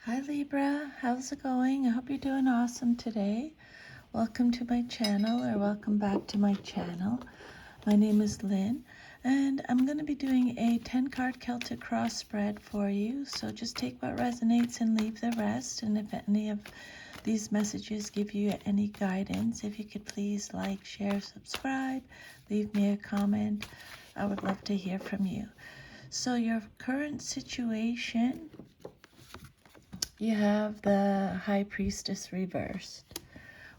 Hi Libra, how's it going? I hope you're doing awesome today. Welcome to my channel, or welcome back to my channel. My name is Lynn, and I'm going to be doing a 10-card Celtic cross spread for you. So just take what resonates and leave the rest. And if any of these messages give you any guidance, if you could please like, share, subscribe, leave me a comment. I would love to hear from you. So your current situation, you have the High Priestess reversed.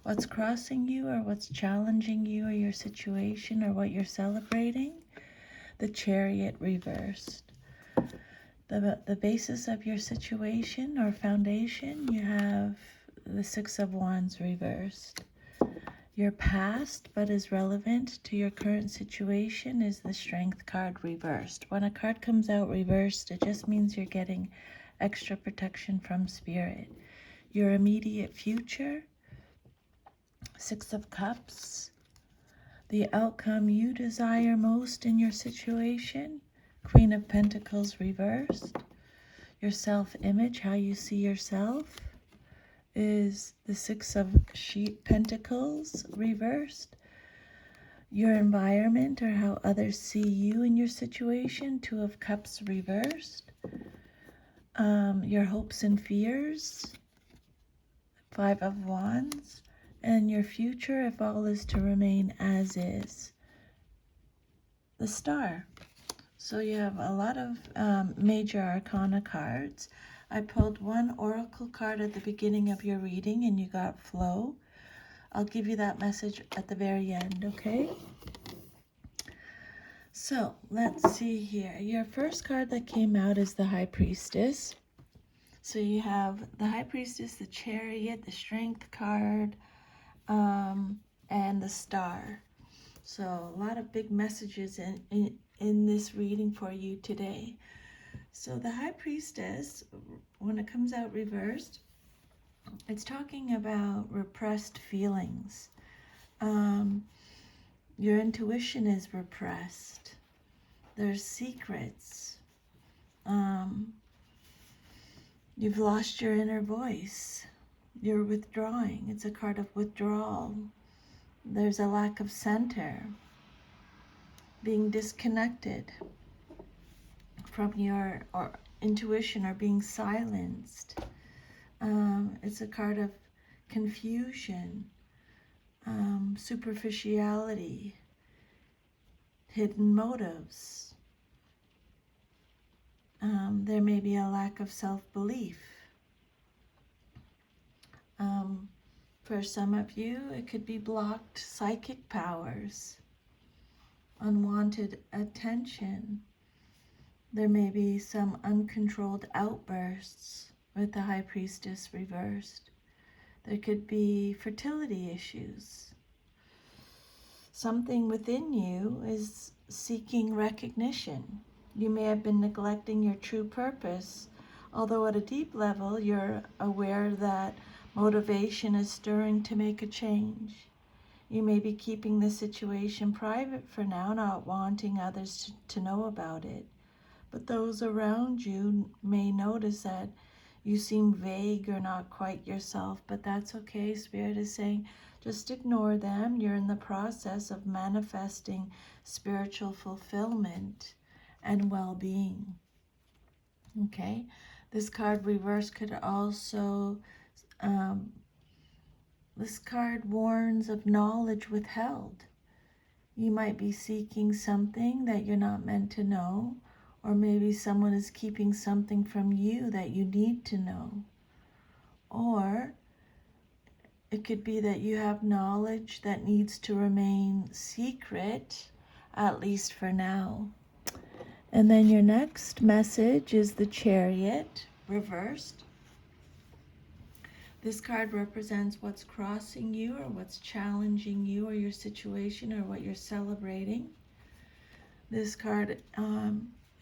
What's crossing you, or what's challenging you, or your situation, or what you're celebrating? The Chariot reversed. The basis of your situation or foundation, you have the Six of Wands reversed. Your past, but is relevant to your current situation, is the Strength card reversed. When a card comes out reversed, it just means you're getting extra protection from Spirit. Your immediate future, Six of Cups. The outcome you desire most in your situation, Queen of Pentacles reversed. Your self-image, how you see yourself, is the Six of Pentacles reversed. Your environment, or how others see you in your situation, Two of Cups reversed. Your hopes and fears, Five of Wands. And your future, if all is to remain as is, the Star. So you have a lot of major arcana cards. I pulled one oracle card at the beginning of your reading and you got flow. I'll give you that message at the very end, okay? So let's see here. Your first card that came out is the High Priestess. So you have the High Priestess, the Chariot, the Strength card, and the Star. So a lot of big messages in this reading for you today. So the High Priestess, when it comes out reversed, it's talking about repressed feelings. Your intuition is repressed. There's secrets. You've lost your inner voice. You're withdrawing. It's a card of withdrawal. There's a lack of center, being disconnected from your intuition, or being silenced. It's a card of confusion, superficiality, hidden motives. There may be a lack of self-belief. For some of you, it could be blocked psychic powers, unwanted attention. There may be some uncontrolled outbursts with the High Priestess reversed. There could be fertility issues. Something within you is seeking recognition. You may have been neglecting your true purpose, although at a deep level you're aware that motivation is stirring to make a change. You may be keeping the situation private for now, not wanting others to know about it. But those around you may notice that you seem vague or not quite yourself, but that's okay. Spirit is saying, just ignore them. You're in the process of manifesting spiritual fulfillment and well-being. Okay? This card reverse could also, this card warns of knowledge withheld. You might be seeking something that you're not meant to know, or maybe someone is keeping something from you that you need to know. Or it could be that you have knowledge that needs to remain secret, at least for now. And then your next message is the Chariot reversed. This card represents what's crossing you, or what's challenging you, or your situation, or what you're celebrating. This card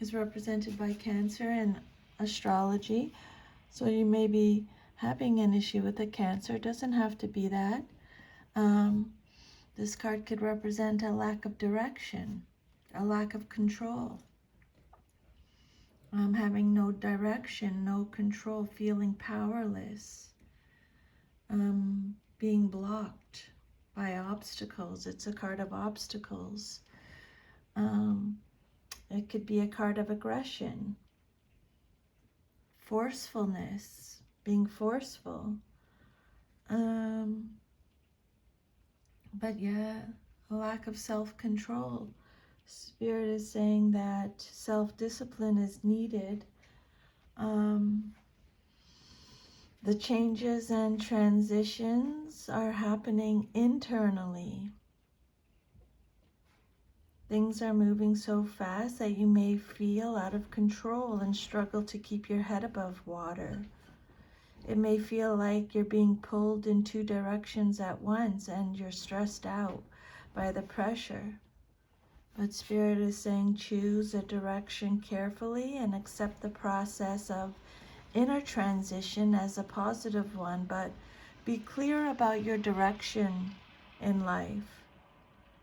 is represented by Cancer and astrology. So you may be having an issue with a Cancer. It doesn't have to be that. This card could represent a lack of direction, a lack of control. Having no direction, no control, feeling powerless, being blocked by obstacles. It's a card of obstacles. It could be a card of aggression, forcefulness, being forceful. But yeah, a lack of self-control. Spirit is saying that self-discipline is needed. The changes and transitions are happening internally. Things are moving so fast that you may feel out of control and struggle to keep your head above water. It may feel like you're being pulled in two directions at once and you're stressed out by the pressure. But Spirit is saying choose a direction carefully and accept the process of inner transition as a positive one, but be clear about your direction in life.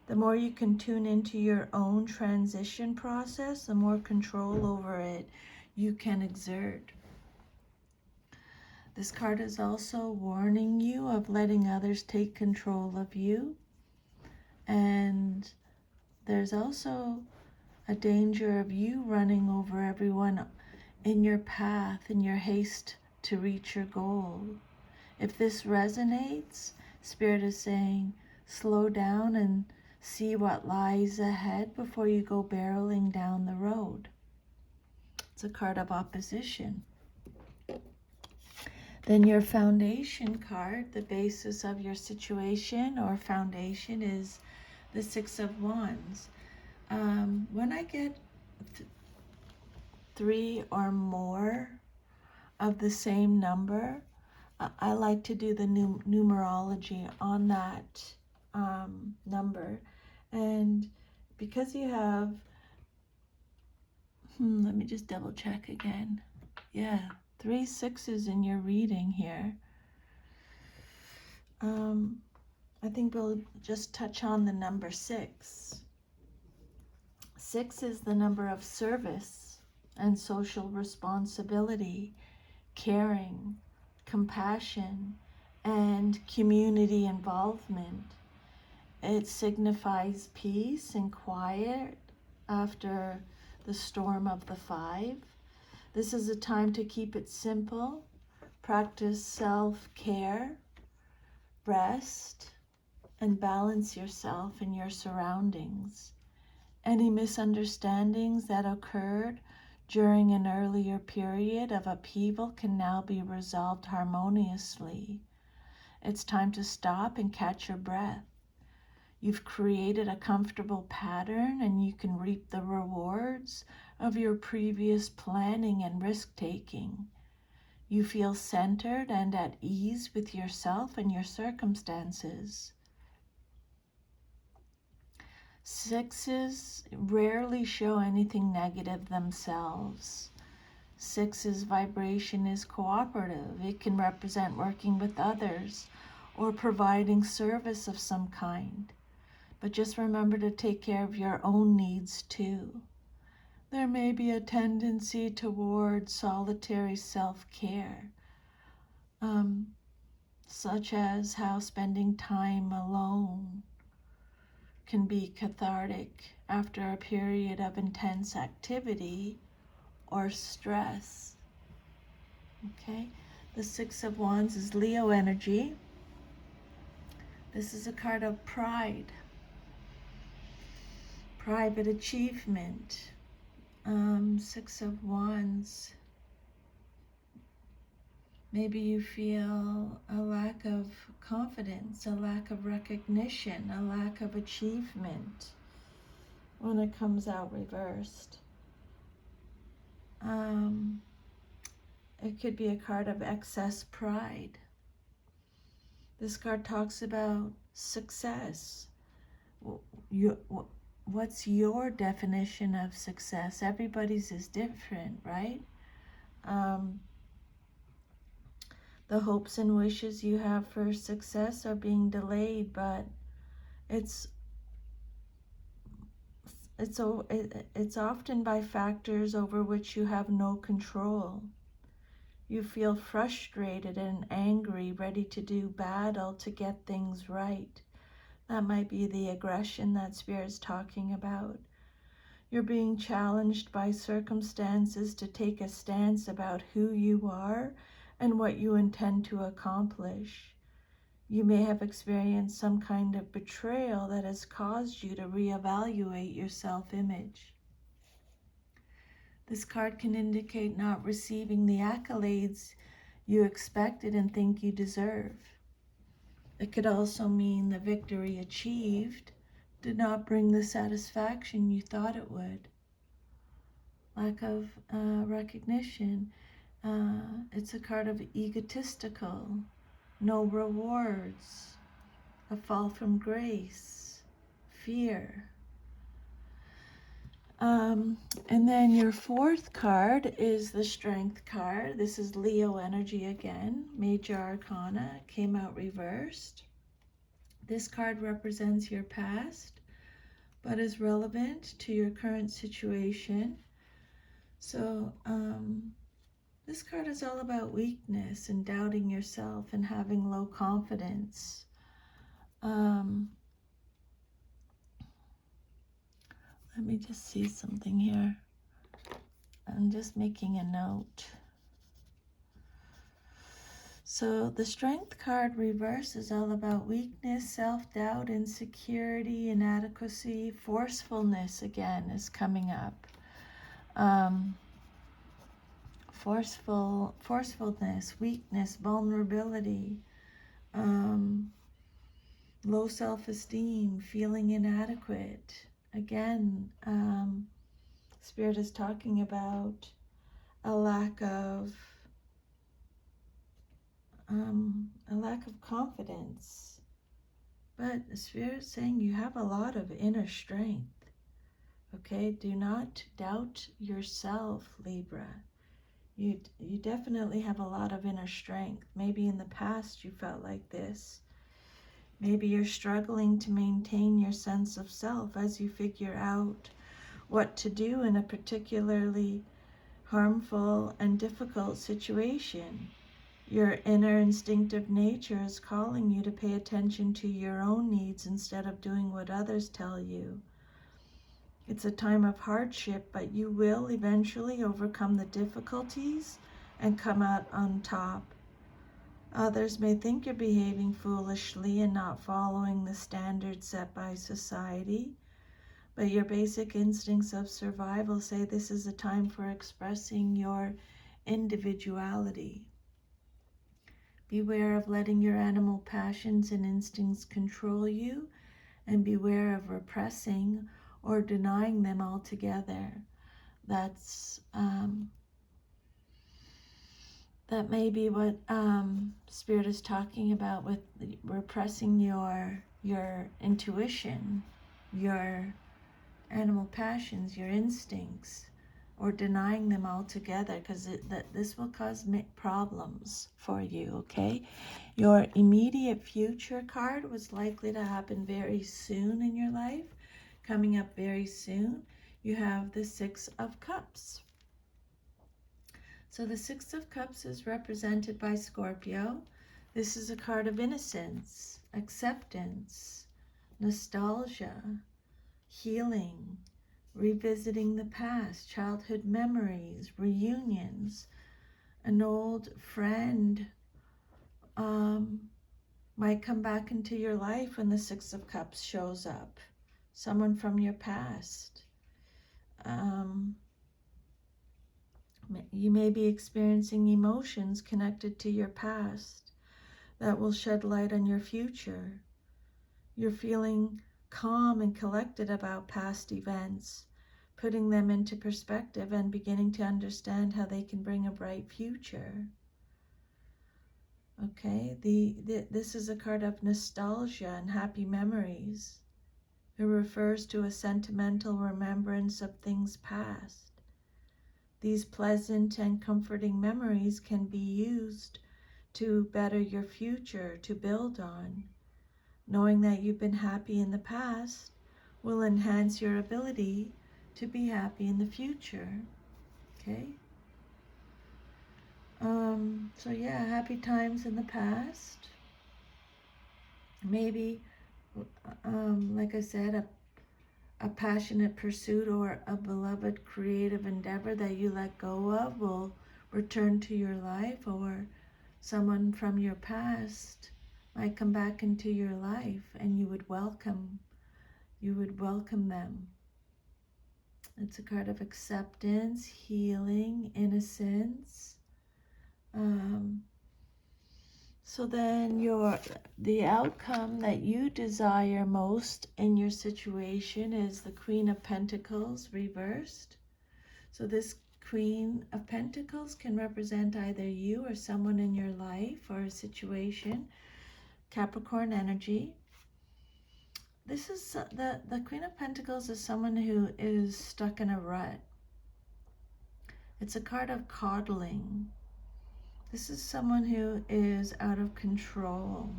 The more you can tune into your own transition process, the more control over it you can exert. This card is also warning you of letting others take control of you. And there's also a danger of you running over everyone in your path, in your haste to reach your goal. If this resonates, Spirit is saying, slow down and see what lies ahead before you go barreling down the road. It's a card of opposition. Then your foundation card, the basis of your situation or foundation, is the Six of Wands. When I get three or more of the same number, I like to do the numerology on that number. And because you have, let me just double check again. Yeah, 3 6s in your reading here. I think we'll just touch on the number 6. 6 is the number of service and social responsibility, caring, compassion, and community involvement. It signifies peace and quiet after the storm of the 5. This is a time to keep it simple, practice self-care, rest, and balance yourself and your surroundings. Any misunderstandings that occurred during an earlier period of upheaval can now be resolved harmoniously. It's time to stop and catch your breath. You've created a comfortable pattern and you can reap the rewards of your previous planning and risk-taking. You feel centered and at ease with yourself and your circumstances. 6s rarely show anything negative themselves. 6's vibration is cooperative. It can represent working with others or providing service of some kind. But just remember to take care of your own needs too. There may be a tendency toward solitary self-care, such as how spending time alone can be cathartic after a period of intense activity or stress. Okay, the 6 of Wands is Leo energy. This is a card of pride, private achievement. 6 of Wands. Maybe you feel a lack of confidence, a lack of recognition, a lack of achievement when it comes out reversed. It could be a card of excess pride. This card talks about success. What's your definition of success? Everybody's is different, right? The hopes and wishes you have for success are being delayed, but it's it's often by factors over which you have no control. You feel frustrated and angry, ready to do battle to get things right. That might be the aggression that Spirit's talking about. You're being challenged by circumstances to take a stance about who you are and what you intend to accomplish. You may have experienced some kind of betrayal that has caused you to reevaluate your self-image. This card can indicate not receiving the accolades you expected and think you deserve. It could also mean the victory achieved did not bring the satisfaction you thought it would. Lack of recognition. It's a card of egotistical, no rewards, a fall from grace, fear. And then your fourth card is the Strength card. This is Leo energy again. Major Arcana, came out reversed. This card represents your past, but is relevant to your current situation. So this card is all about weakness and doubting yourself and having low confidence. Let me just see something here. I'm just making a note. So the Strength card reverse is all about weakness, self-doubt, insecurity, inadequacy, forcefulness again is coming up. Forcefulness, weakness, vulnerability, low self-esteem, feeling inadequate. Again, Spirit is talking about a lack of confidence. But the Spirit is saying you have a lot of inner strength. Okay, do not doubt yourself, Libra. You definitely have a lot of inner strength. Maybe in the past you felt like this. Maybe you're struggling to maintain your sense of self as you figure out what to do in a particularly harmful and difficult situation. Your inner instinctive nature is calling you to pay attention to your own needs instead of doing what others tell you. It's a time of hardship, but you will eventually overcome the difficulties and come out on top. Others may think you're behaving foolishly and not following the standards set by society, but your basic instincts of survival say this is a time for expressing your individuality. Beware of letting your animal passions and instincts control you, and beware of repressing or denying them altogether. That may be what Spirit is talking about with repressing your intuition, your animal passions, your instincts, or denying them altogether, because this will cause problems for you, okay? Your immediate future card was likely to happen very soon in your life, coming up very soon. You have the Six of Cups. So the Six of Cups is represented by Scorpio. This is a card of innocence, acceptance, nostalgia, healing, revisiting the past, childhood memories, reunions. An old friend might come back into your life when the Six of Cups shows up. Someone from your past. You may be experiencing emotions connected to your past that will shed light on your future. You're feeling calm and collected about past events, putting them into perspective and beginning to understand how they can bring a bright future. Okay, this is a card of nostalgia and happy memories. It refers to a sentimental remembrance of things past. These pleasant and comforting memories can be used to better your future, to build on. Knowing that you've been happy in the past will enhance your ability to be happy in the future. Okay? So yeah, happy times in the past. Maybe, like I said, a passionate pursuit or a beloved creative endeavor that you let go of will return to your life, or someone from your past might come back into your life and you would welcome them. It's a card of acceptance, healing, innocence. So then the outcome that you desire most in your situation is the Queen of Pentacles reversed. So this Queen of Pentacles can represent either you or someone in your life or a situation. Capricorn energy. This is the Queen of Pentacles is someone who is stuck in a rut. It's a card of coddling. This is someone who is out of control.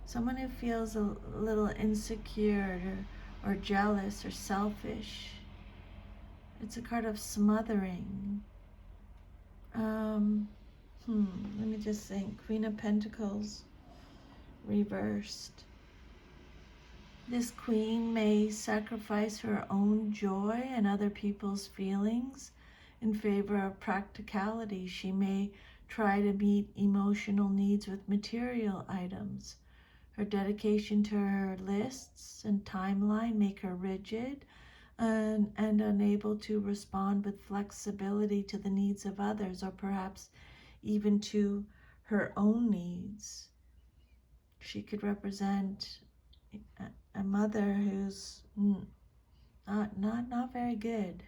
Someone who feels a little insecure or jealous or selfish. It's a card of smothering. Let me just think. Queen of Pentacles reversed. This queen may sacrifice her own joy and other people's feelings in favor of practicality. She may try to meet emotional needs with material items. Her dedication to her lists and timeline make her rigid and unable to respond with flexibility to the needs of others, or perhaps even to her own needs. She could represent a mother who's not very good,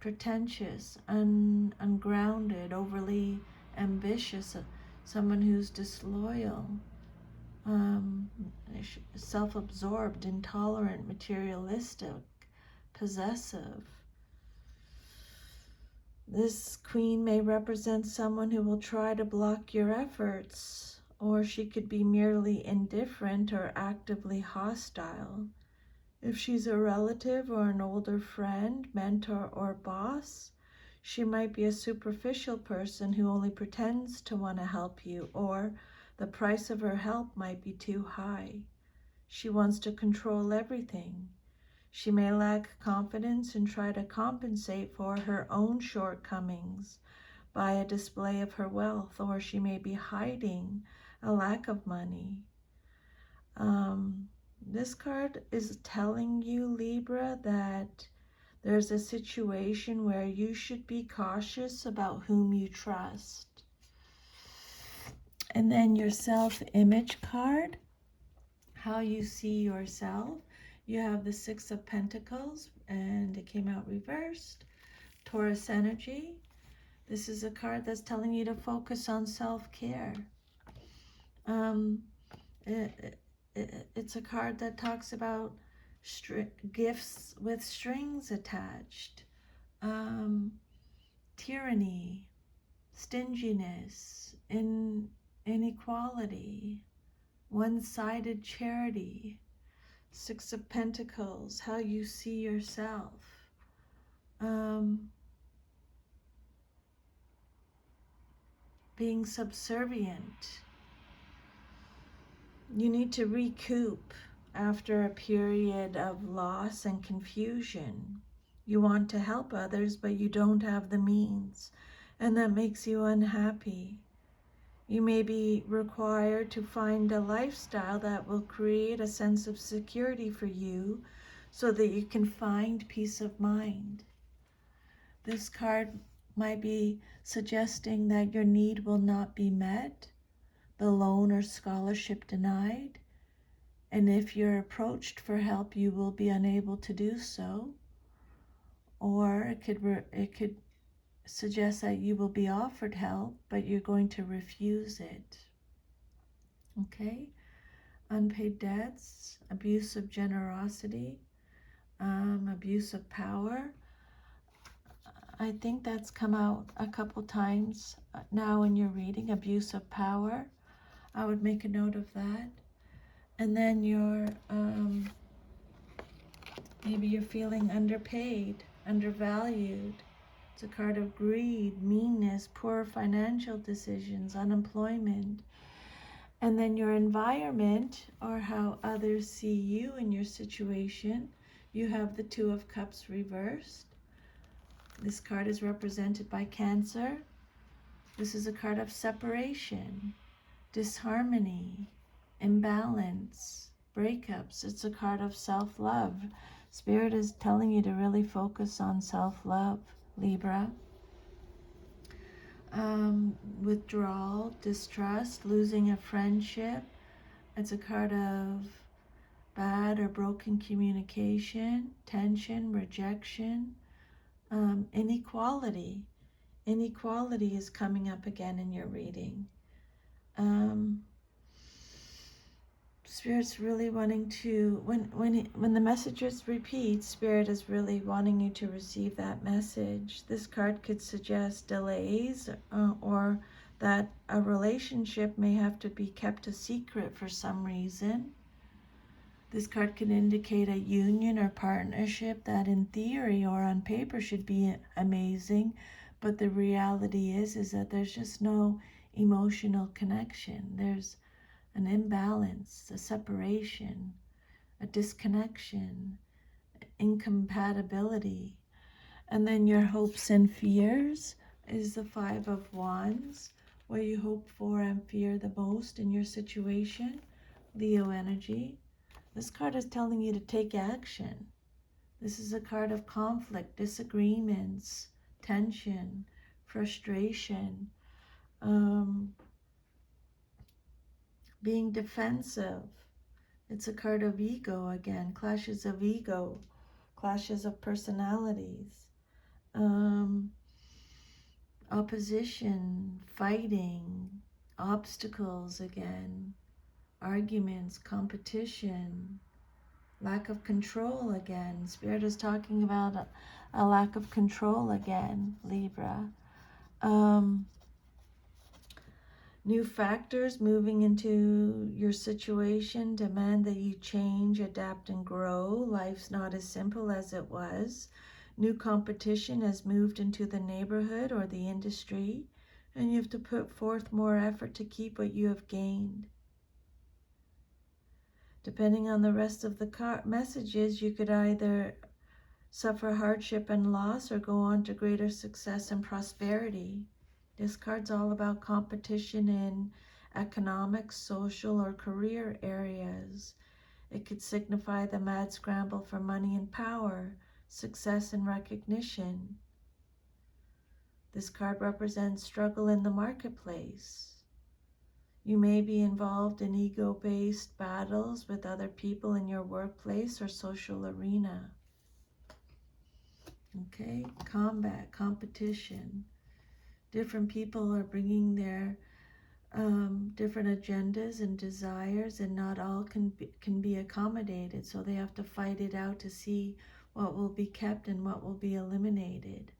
pretentious, ungrounded, overly ambitious, someone who's disloyal, self-absorbed, intolerant, materialistic, possessive. This queen may represent someone who will try to block your efforts, or she could be merely indifferent or actively hostile. If she's a relative or an older friend, mentor, or boss, she might be a superficial person who only pretends to want to help you, or the price of her help might be too high. She wants to control everything. She may lack confidence and try to compensate for her own shortcomings by a display of her wealth, or she may be hiding a lack of money. This card is telling you, Libra, that there's a situation where you should be cautious about whom you trust. And then your self-image card, how you see yourself. You have the Six of Pentacles, and it came out reversed. Taurus energy. This is a card that's telling you to focus on self-care. It's a card that talks about gifts with strings attached, tyranny, stinginess, inequality, one-sided charity. Six of Pentacles, how you see yourself. Being subservient. You need to recoup after a period of loss and confusion. You want to help others, but you don't have the means, and that makes you unhappy. You may be required to find a lifestyle that will create a sense of security for you so that you can find peace of mind. This card might be suggesting that your need will not be met, the loan or scholarship denied, and if you're approached for help, you will be unable to do so. Or it could suggest that you will be offered help, but you're going to refuse it. Okay? Unpaid debts, abuse of generosity, abuse of power. I think that's come out a couple times now in your reading, abuse of power. I would make a note of that. And then your Maybe you're feeling underpaid, undervalued. It's a card of greed, meanness, poor financial decisions, unemployment. And then your environment, or how others see you in your situation. You have the Two of Cups reversed. This card is represented by Cancer. This is a card of separation, disharmony, imbalance, breakups. It's a card of self-love. Spirit is telling you to really focus on self-love, Libra. Withdrawal, distrust, losing a friendship. It's a card of bad or broken communication, tension, rejection, inequality. Inequality is coming up again in your reading. Spirit's really wanting to, when the messages repeat, Spirit is really wanting you to receive that message. This card could suggest delays, or that a relationship may have to be kept a secret for some reason. This card can indicate a union or partnership that in theory or on paper should be amazing, but the reality is that there's just no emotional connection. There's an imbalance, a separation, a disconnection, incompatibility. And then your hopes and fears is the Five of Wands, what you hope for and fear the most in your situation, Leo energy. This card is telling you to take action. This is a card of conflict, disagreements, tension, frustration, being defensive. It's a card of ego again, clashes of ego, clashes of personalities, opposition, fighting, obstacles again, arguments, competition, lack of control again. Spirit is talking about a lack of control again, Libra. New factors moving into your situation demand that you change, adapt, and grow. Life's not as simple as it was. New competition has moved into the neighborhood or the industry, and you have to put forth more effort to keep what you have gained. Depending on the rest of the messages, you could either suffer hardship and loss or go on to greater success and prosperity. This card's all about competition in economic, social, or career areas. It could signify the mad scramble for money and power, success and recognition. This card represents struggle in the marketplace. You may be involved in ego-based battles with other people in your workplace or social arena. Okay, combat, competition. Different people are bringing their different agendas and desires, and not all can be accommodated. So they have to fight it out to see what will be kept and what will be eliminated.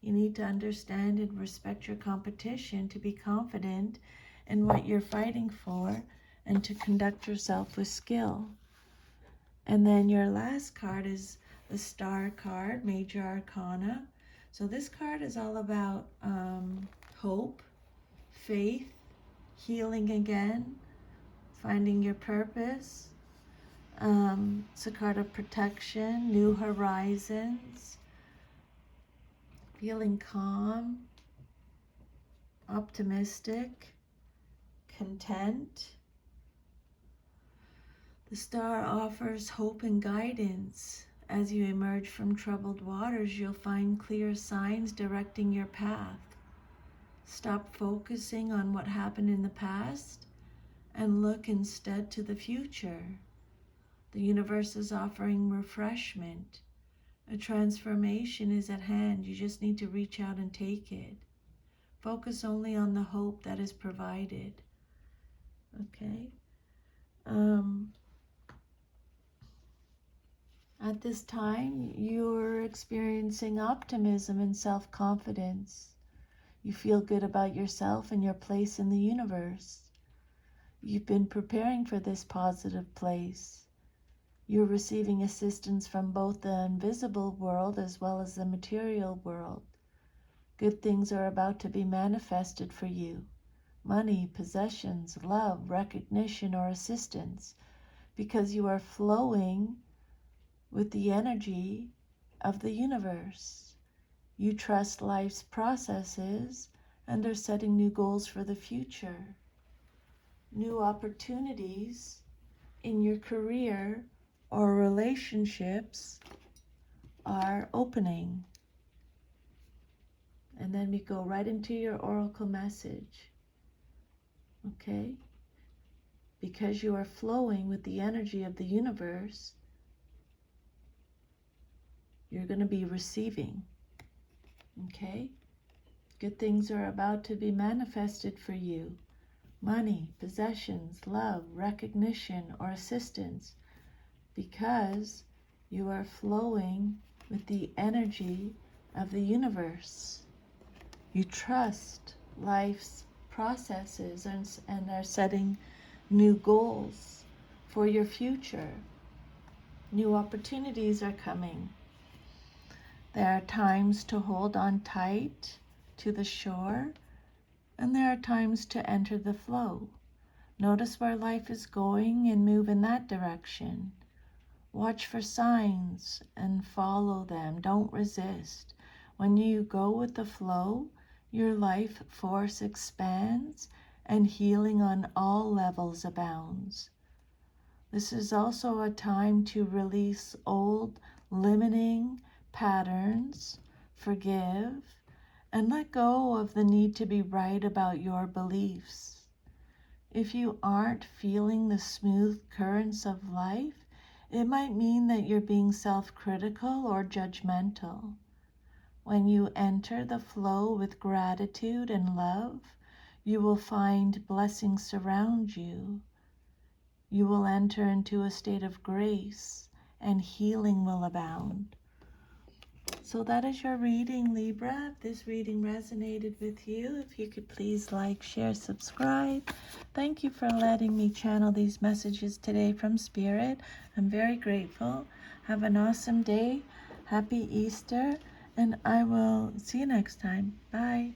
You need to understand and respect your competition to be confident in what you're fighting for and to conduct yourself with skill. And then your last card is the Star card, Major Arcana. So this card is all about hope, faith, healing again, finding your purpose. It's a card of protection, new horizons, feeling calm, optimistic, content. The Star offers hope and guidance. As you emerge from troubled waters, you'll find clear signs directing your path. Stop focusing on what happened in the past and look instead to the future. The universe is offering refreshment. A transformation is at hand. You just need to reach out and take it. Focus only on the hope that is provided. Okay? At this time, you're experiencing optimism and self-confidence. You feel good about yourself and your place in the universe. You've been preparing for this positive place. You're receiving assistance from both the invisible world as well as the material world. Good things are about to be manifested for you. Money, possessions, love, recognition, or assistance, because you are flowing with the energy of the universe. You trust life's processes and are setting new goals for the future. New opportunities in your career or relationships are opening. And then we go right into your oracle message. Okay? Because you are flowing with the energy of the universe, you're going to be receiving. Okay? Good things are about to be manifested for you. Money, possessions, love, recognition, or assistance, because you are flowing with the energy of the universe. You trust life's processes and are setting new goals for your future. New opportunities are coming. There are times to hold on tight to the shore, and there are times to enter the flow. Notice where life is going and move in that direction. Watch for signs and follow them. Don't resist. When you go with the flow, your life force expands and healing on all levels abounds. This is also a time to release old limiting patterns, forgive, and let go of the need to be right about your beliefs. If you aren't feeling the smooth currents of life, it might mean that you're being self-critical or judgmental. When you enter the flow with gratitude and love, you will find blessings surround you. You will enter into a state of grace and healing will abound. So that is your reading, Libra. If this reading resonated with you, if you could please like, share, subscribe. Thank you for letting me channel these messages today from Spirit. I'm very grateful. Have an awesome day. Happy Easter. And I will see you next time. Bye.